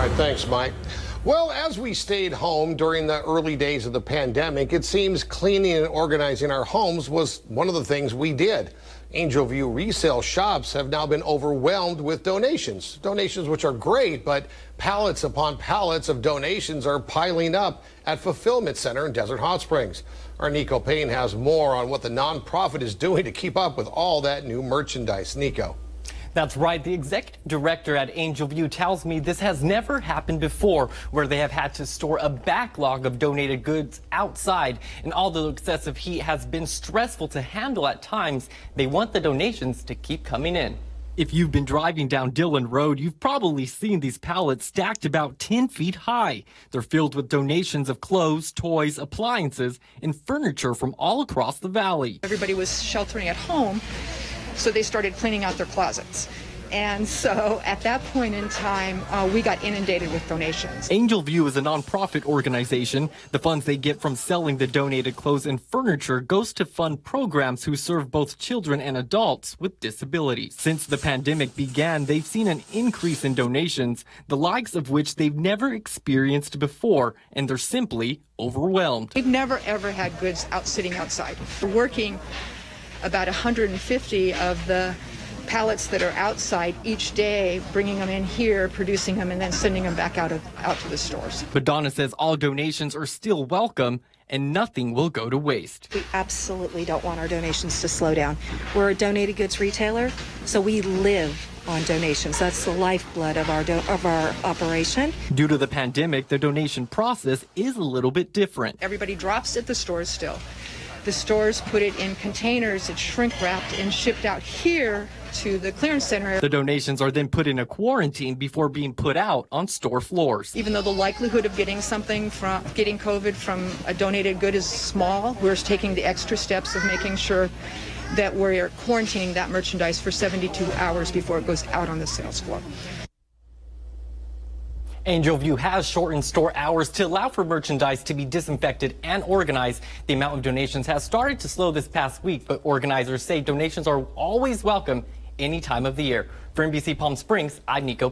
right, thanks, Mike. Well, as we stayed home during the early days of the pandemic, it seems cleaning and organizing our homes was one of the things we did. Angel View resale shops have now been overwhelmed with donations. Donations which are great, but pallets upon pallets of donations are piling up at Fulfillment Center in Desert Hot Springs. Our Nico Payne has more on what the nonprofit is doing to keep up with all that new merchandise. Nico. That's right. The executive director at Angel View tells me this has never happened before, where they have had to store a backlog of donated goods outside. And although excessive heat has been stressful to handle at times, they want the donations to keep coming in. If you've been driving down Dillon Road, you've probably seen these pallets stacked about 10 feet high. They're filled with donations of clothes, toys, appliances, and furniture from all across the valley. Everybody was sheltering at home, so they started cleaning out their closets. And so at that point in time, we got inundated with donations. Angel View is a nonprofit organization. The funds they get from selling the donated clothes and furniture goes to fund programs who serve both children and adults with disabilities. Since the pandemic began, they've seen an increase in donations, the likes of which they've never experienced before, and they're simply overwhelmed. We've never, ever had goods sitting outside. We're working about 150 of the pallets that are outside each day, bringing them in here, producing them, and then sending them back out to the stores. But Donna says all donations are still welcome and nothing will go to waste. We absolutely don't want our donations to slow down. We're a donated goods retailer, so we live on donations. That's the lifeblood of our operation. Due to the pandemic, the donation process is a little bit different. Everybody drops at the stores still. The stores put it in containers, it's shrink wrapped and shipped out here to the clearance center. The donations are then put in a quarantine before being put out on store floors. Even though the likelihood of getting COVID from a donated good is small, we're taking the extra steps of making sure that we're quarantining that merchandise for 72 hours before it goes out on the sales floor. Angel View has shortened store hours to allow for merchandise to be disinfected and organized. The amount of donations has started to slow this past week, but organizers say donations are always welcome any time of the year. For NBC Palm Springs, I'm Nico.